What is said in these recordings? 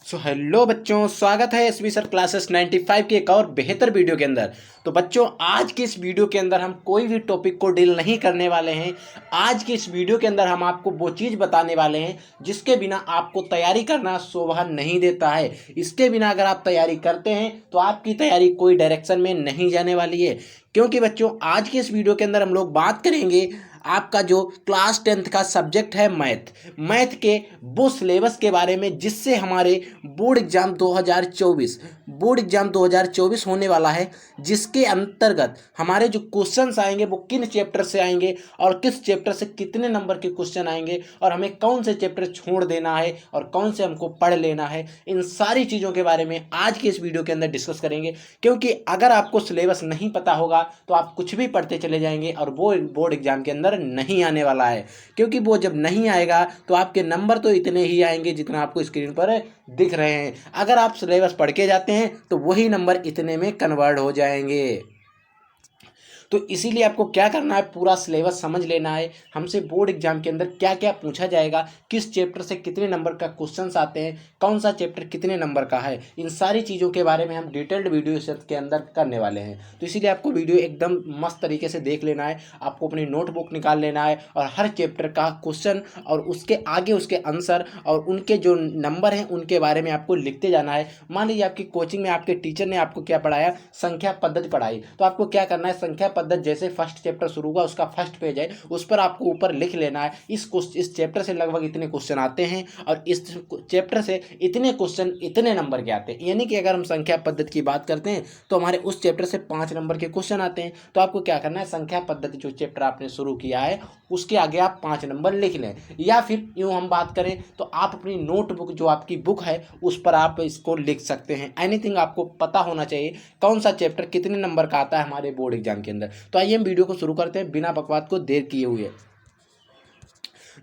Hello बच्चों, स्वागत है एसबी सर क्लासेस 95 की एक और बेहतर वीडियो के अंदर। तो बच्चों, आज की इस वीडियो के अंदर हम कोई भी टॉपिक को डील नहीं करने वाले हैं। आज की इस वीडियो के अंदर हम आपको वो चीज़ बताने वाले हैं जिसके बिना आपको तैयारी करना शोभा नहीं देता है। इसके बिना अगर आप तैयारी करते हैं तो आपकी तैयारी कोई डायरेक्शन में नहीं जाने वाली है। क्योंकि बच्चों, आज की इस वीडियो के अंदर हम लोग बात करेंगे आपका जो क्लास 10th का सब्जेक्ट है मैथ के वो सिलेबस के बारे में जिससे हमारे बोर्ड एग्जाम 2024 होने वाला है, जिसके अंतर्गत हमारे जो क्वेश्चंस आएंगे वो किन चैप्टर से आएंगे और किस चैप्टर से कितने नंबर के क्वेश्चन आएंगे और हमें कौन से चैप्टर छोड़ देना है और कौन से हमको पढ़ लेना है। इन सारी चीज़ों के बारे में आज की इस वीडियो के अंदर डिस्कस करेंगे। क्योंकि अगर आपको सिलेबस नहीं पता होगा तो आप कुछ भी पढ़ते चले जाएंगे और वो बोर्ड एग्जाम के अंदर नहीं आने वाला है। क्योंकि वो जब नहीं आएगा तो आपके नंबर तो इतने ही आएंगे जितना आपको स्क्रीन पर दिख रहे हैं। अगर आप सिलेबस पढ़ के जाते हैं तो वही नंबर इतने में कन्वर्ट हो जाएंगे। तो इसीलिए आपको क्या करना है, पूरा सिलेबस समझ लेना है। हमसे बोर्ड एग्जाम के अंदर क्या क्या पूछा जाएगा, किस चैप्टर से कितने नंबर का क्वेश्चंस आते हैं, कौन सा चैप्टर कितने नंबर का है, इन सारी चीज़ों के बारे में हम डिटेल्ड वीडियो के अंदर करने वाले हैं। तो इसीलिए आपको वीडियो एकदम मस्त तरीके से देख लेना है। आपको अपनी नोटबुक निकाल लेना है और हर चैप्टर का क्वेश्चन और उसके आगे उसके आंसर और उनके जो नंबर हैं उनके बारे में आपको लिखते जाना है। मान लीजिए आपकी कोचिंग में आपके टीचर ने आपको क्या पढ़ाया, संख्या पद्धति पढ़ाई, तो आपको क्या करना है, संख्या पद्धति जैसे फर्स्ट चैप्टर शुरू हुआ उसका फर्स्ट पेज है उस पर आपको ऊपर लिख लेना है इस चैप्टर से लगभग इतने क्वेश्चन आते हैं और इस चैप्टर से इतने क्वेश्चन इतने नंबर के आते हैं। यानी कि अगर हम संख्या पद्धति की बात करते हैं तो हमारे उस चैप्टर से 5 नंबर के क्वेश्चन आते हैं। तो आपको क्या करना है, संख्या पद्धति जो चैप्टर आपने शुरू किया है उसके आगे आप 5 नंबर लिख लें। या फिर यूँ हम बात करें तो आप अपनी नोटबुक जो आपकी बुक है उस पर आप इसको लिख सकते हैं। एनीथिंग आपको पता होना चाहिए कौन सा चैप्टर कितने नंबर का आता है हमारे बोर्ड एग्जाम के अंदर। तो आइए हम वीडियो को शुरू करते हैं बिना बकवाद को देर किए हुए।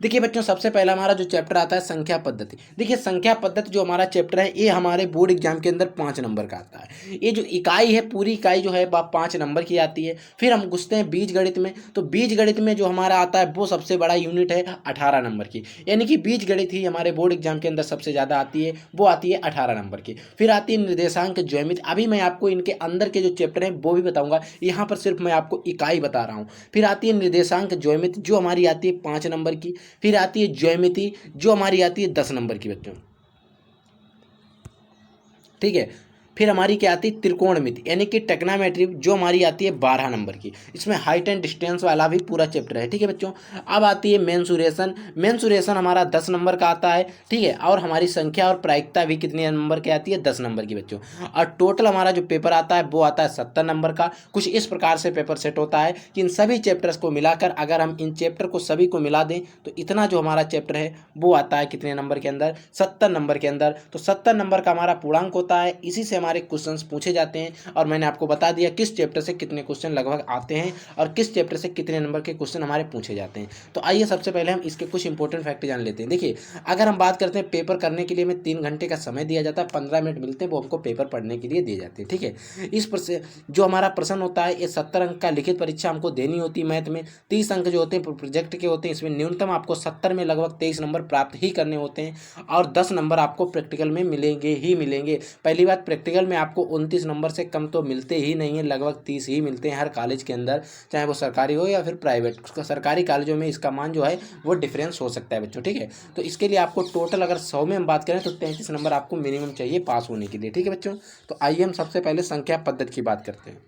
देखिए बच्चों, सबसे पहला हमारा जो चैप्टर आता है संख्या पद्धति। देखिए संख्या पद्धति जो हमारा चैप्टर है ये हमारे बोर्ड एग्जाम के अंदर 5 नंबर का आता है। ये जो इकाई है पूरी इकाई जो है 5 नंबर की आती है। फिर हम घुसते हैं बीज गणित में। तो बीज गणित में जो हमारा आता है वो सबसे बड़ा यूनिट है 18 नंबर की। यानी कि बीज गणित ही हमारे बोर्ड एग्जाम के अंदर सबसे ज़्यादा आती है, वो आती है 18 नंबर की। फिर आती है निर्देशांक ज्यामिति। अभी मैं आपको इनके अंदर के जो चैप्टर हैं वो भी बताऊंगा, यहाँ पर सिर्फ मैं आपको इकाई बता रहा हूँ। फिर आती है निर्देशांक ज्यामिति जो हमारी आती है 5 नंबर की। फिर आती है ज्यामिति जो हमारी आती है 10 नंबर की बच्चों, ठीक है। फिर हमारी क्या आती है त्रिकोणमिति यानी कि टेक्नामेट्री जो हमारी आती है 12 नंबर की। इसमें हाइट एंड डिस्टेंस वाला भी पूरा चैप्टर है, ठीक है बच्चों। अब आती है मेंसुरेशन हमारा 10 नंबर का आता है, ठीक है। और हमारी संख्या और प्रायिकता भी कितने नंबर की आती है, 10 नंबर की बच्चों। और टोटल हमारा जो पेपर आता है वो आता है 70 नंबर का। कुछ इस प्रकार से पेपर सेट होता है कि इन सभी चैप्टर्स को मिलाकर अगर हम इन चैप्टर को सभी को मिला दें तो इतना जो हमारा चैप्टर है वो आता है कितने नंबर के अंदर, 70 नंबर के अंदर। तो 70 नंबर का हमारा पूर्णांक होता है, इसी से हमारे क्वेश्चंस पूछे जाते हैं। और मैंने आपको बता दिया किस चैप्टर से कितने क्वेश्चन लगभग आते हैं और किस चैप्टर से कितने नंबर के क्वेश्चन हमारे पूछे जाते हैं। तो आइए सबसे पहले हम इसके कुछ इंपॉर्टेंट फैक्ट जान लेते हैं। देखिए, अगर हम बात करते हैं पेपर करने के लिए हमें 3 घंटे का समय दिया जाता है, 15 मिनट मिलते हैं वो हमको पेपर पढ़ने के लिए दिए जाते हैं, ठीक है। इस पर से जो हमारा प्रश्न होता है ये 70 अंक का लिखित परीक्षा हमको देनी होती है मैथ में। 30 अंक जो होते हैं प्रोजेक्ट के होते हैं, इसमें न्यूनतम आपको 70 में लगभग 23 नंबर प्राप्त ही करने होते हैं और 10 नंबर आपको प्रैक्टिकल में मिलेंगे ही मिलेंगे। पहली बात, प्रैक्टिकल में आपको 29 नंबर से कम तो मिलते ही नहीं है, लगभग 30 ही मिलते हैं हर कॉलेज के अंदर, चाहे वो सरकारी हो या फिर प्राइवेट। सरकारी कॉलेजों में इसका मान जो है वो डिफरेंस हो सकता है बच्चों, ठीक है। तो इसके लिए आपको टोटल अगर 100 में हम बात करें तो 33 नंबर आपको मिनिमम चाहिए पास होने के लिए, ठीक है बच्चों। तो आइए हम सबसे पहले संख्या पद्धति की बात करते हैं।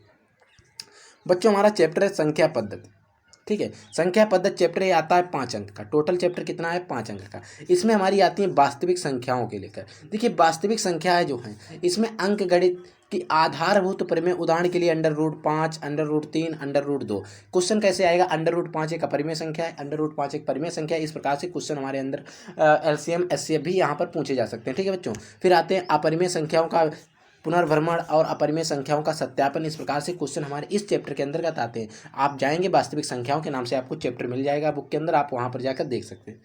बच्चों, हमारा चैप्टर है संख्या पद्धति, ठीक है। संख्या पद्धति चैप्टर ये आता है 5 अंक का। टोटल चैप्टर कितना है, 5 अंक का। इसमें हमारी आती है वास्तविक संख्याओं के लेकर। देखिए वास्तविक संख्याएं जो हैं इसमें अंक गणित की आधारभूत परिमेय, उदाहरण के लिए under root 5, under root 3, under root 2। Question कैसे आएगा, अंडर रूट 5 एक अपरिमेय संख्या है, अंडर रूट 5 एक परिमेय संख्या है। इस प्रकार से क्वेश्चन हमारे अंदर एलसीएम एचसीएफ भी यहाँ पर पूछे जा सकते हैं, ठीक है बच्चों। फिर आते हैं अपरिमेय संख्याओं का पुनर्भ्रमण और अपरिमेय संख्याओं का सत्यापन। इस प्रकार से क्वेश्चन हमारे इस चैप्टर के अंतर्गत आते हैं। आप जाएंगे वास्तविक संख्याओं के नाम से आपको चैप्टर मिल जाएगा बुक के अंदर, आप वहां पर जाकर देख सकते हैं।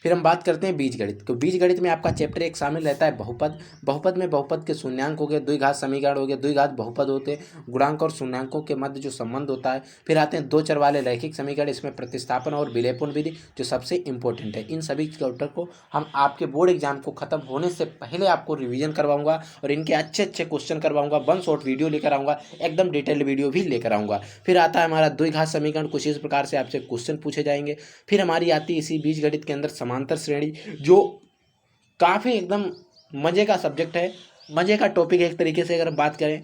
फिर हम बात करते हैं बीजगणित। तो बीजगणित में आपका चैप्टर एक शामिल रहता है बहुपद। बहुपद में बहुपद के शून्यांक हो गए, द्विघात समीकरण हो गए, द्विघात बहुपद होते हैं, गुणांक और शून्यांकों के मध्य जो संबंध होता है। फिर आते हैं 2 चर वाले रैखिक समीकरण, इसमें प्रतिस्थापन और विलेपन विधि जो सबसे इंपॉर्टेंट है। इन सभी चैप्टर को हम आपके बोर्ड एग्जाम को खत्म होने से पहले आपको रिवीजन करवाऊंगा और इनके अच्छे अच्छे क्वेश्चन करवाऊंगा। 1 शॉर्ट वीडियो लेकर आऊँगा, एकदम डिटेल्ड वीडियो भी लेकर आऊँगा। फिर आता है हमारा द्विघात समीकरण, कुछ इस प्रकार से आपसे क्वेश्चन पूछे जाएंगे। फिर हमारी आती है इसी बीजगणित के अंदर समांतर श्रेणी, जो काफ़ी एकदम मज़े का सब्जेक्ट है, मज़े का टॉपिक है एक तरीके से अगर हम बात करें,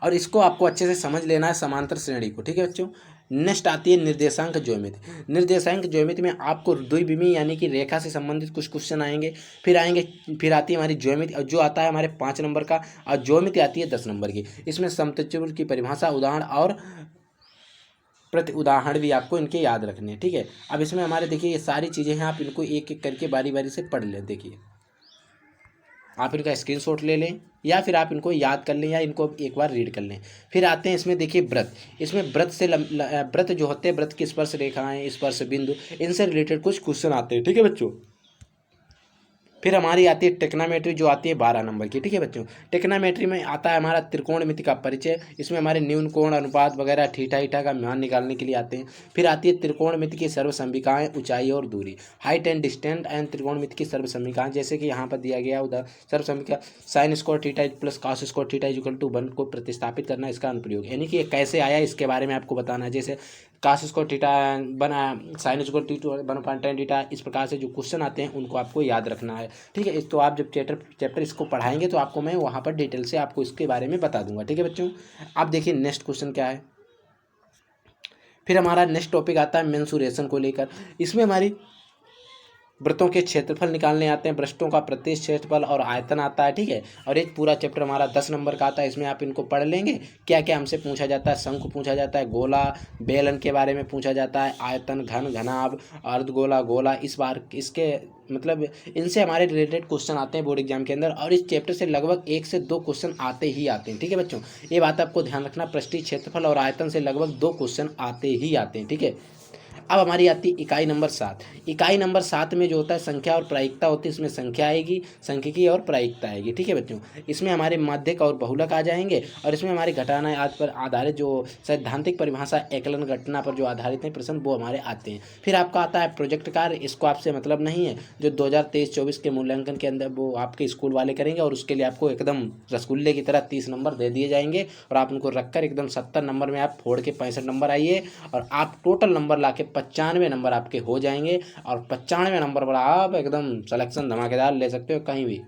और इसको आपको अच्छे से समझ लेना है समांतर श्रेणी को। ठीक है बच्चों। नेक्स्ट आती है निर्देशांक ज्योमेट्री। निर्देशांक ज्योमेट्री में आपको द्विविमीय यानी कि रेखा से संबंधित कुछ क्वेश्चन आएंगे। फिर आती है हमारी ज्योमेट्री, जो आता है हमारे 5 नंबर का, और ज्योमेट्री आती है 10 नंबर की। इसमें समत्रिभुज की परिभाषा, उदाहरण और प्रति उदाहरण भी आपको इनके याद रखने हैं। ठीक है। अब इसमें हमारे देखिए ये सारी चीज़ें हैं, आप इनको एक एक करके बारी बारी से पढ़ लें। देखिए आप इनका स्क्रीनशॉट ले लें या फिर आप इनको याद कर लें या इनको एक बार रीड कर लें। फिर आते हैं इसमें देखिए व्रत। इसमें व्रत से व्रत जो होते हैं, व्रत की स्पर्श रेखाएं, स्पर्श बिंदु, इनसे रिलेटेड कुछ क्वेश्चन आते हैं। ठीक है बच्चों। फिर हमारी आती है टेक्नामेट्री, जो आती है 12 नंबर की। ठीक है बच्चों। टेक्नामेट्री में आता है हमारा त्रिकोणमिति का परिचय। इसमें हमारे न्यून कोण, अनुपात वगैरह, थीटा ईटा का मान निकालने के लिए आते हैं। फिर आती है त्रिकोणमिति की सर्वसंभिकाएं, ऊंचाई और दूरी, हाइट एंड डिस्टेंस एंड त्रिकोणमिति की सर्वसंभिकाएं, जैसे कि यहाँ पर दिया गया उधर सर्वसंभिका sine square theta plus cos square theta equal to 1 को प्रतिस्थापित करना, इसका अनुप्रयोग, यानी कि ये कैसे आया इसके बारे में आपको बताना है। जैसे काश स्क्वायर थीटा बना, sign square theta 1/tan theta, इस प्रकार से जो क्वेश्चन आते हैं उनको आपको याद रखना है। ठीक है। तो आप जब चैप्टर इसको पढ़ाएंगे तो आपको मैं वहाँ पर डिटेल से आपको इसके बारे में बता दूंगा। ठीक है बच्चों। अब देखिए नेक्स्ट क्वेश्चन क्या है। फिर हमारा नेक्स्ट टॉपिक आता है मेंसुरेशन को लेकर। इसमें हमारी वृत्तों के क्षेत्रफल निकालने आते हैं, वृत्तों का प्रत्येक क्षेत्रफल और आयतन आता है। ठीक है। और एक पूरा चैप्टर हमारा 10 नंबर का आता है। इसमें आप इनको पढ़ लेंगे। क्या क्या हमसे पूछा जाता है, शंकु पूछा जाता है, गोला, बेलन के बारे में पूछा जाता है, आयतन, घन, घनाभ, अर्धगोला, गोला, इस बार इसके मतलब इनसे हमारे रिलेटेड क्वेश्चन आते हैं बोर्ड एग्जाम के अंदर, और इस चैप्टर से लगभग 1 से 2 क्वेश्चन आते ही आते हैं। ठीक है बच्चों। ये बात आपको ध्यान रखना, पृष्ठीय क्षेत्रफल और आयतन से लगभग 2 क्वेश्चन आते ही आते हैं। ठीक है। अब हमारी आती है इकाई नंबर 7। इकाई नंबर 7 में जो होता है संख्या और प्रायिकता होती है। इसमें संख्या आएगी, सांख्यिकी और प्रायिकता आएगी। ठीक है बच्चों। इसमें हमारे माध्यक और बहुलक आ जाएंगे, और इसमें हमारे घटाना आदि पर आधारित जो सैद्धांतिक परिभाषा, एकलन घटना पर जो आधारित हैं प्रश्न, वो हमारे आते हैं। फिर आपका आता है प्रोजेक्ट कार्य। इसको आपसे मतलब नहीं है, जो 2023-24 के मूल्यांकन के अंदर वो आपके स्कूल वाले करेंगे, और उसके लिए आपको एकदम रसगुल्ले की तरह 30 नंबर दे दिए जाएंगे, और आप उनको रखकर एकदम 70 नंबर में आप फोड़ के 65 नंबर आइए, और आप टोटल नंबर ला के 95 नंबर आपके हो जाएंगे, और 95 नंबर पर आप एकदम सिलेक्शन धमाकेदार ले सकते हो कहीं भी,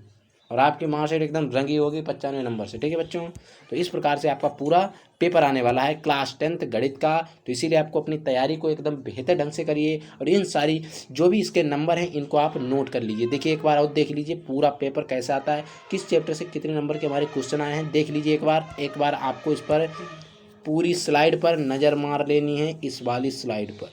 और आपकी मार्कशीट एकदम रंगी होगी 95 नंबर से। ठीक है बच्चों। तो इस प्रकार से आपका पूरा पेपर आने वाला है क्लास 10th गणित का। तो इसीलिए आपको अपनी तैयारी को एकदम बेहतर ढंग से करिए, और इन सारी जो भी इसके नंबर हैं इनको आप नोट कर लीजिए। देखिए एक बार और देख लीजिए पूरा पेपर कैसा आता है, किस चैप्टर से कितने नंबर के हमारे क्वेश्चन आए हैं, देख लीजिए एक बार आपको इस पर पूरी स्लाइड पर नज़र मार लेनी है। इस वाली स्लाइड पर,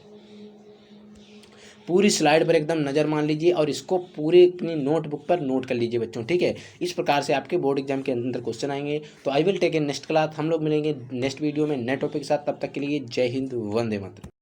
पूरी स्लाइड पर एकदम नज़र मान लीजिए, और इसको पूरी अपनी नोटबुक पर नोट कर लीजिए बच्चों। ठीक है। इस प्रकार से आपके बोर्ड एग्जाम के अंदर क्वेश्चन आएंगे। तो I will take a next class. हम लोग मिलेंगे नेक्स्ट वीडियो में नए टॉपिक के साथ। तब तक के लिए जय हिंद, वंदे मातरम।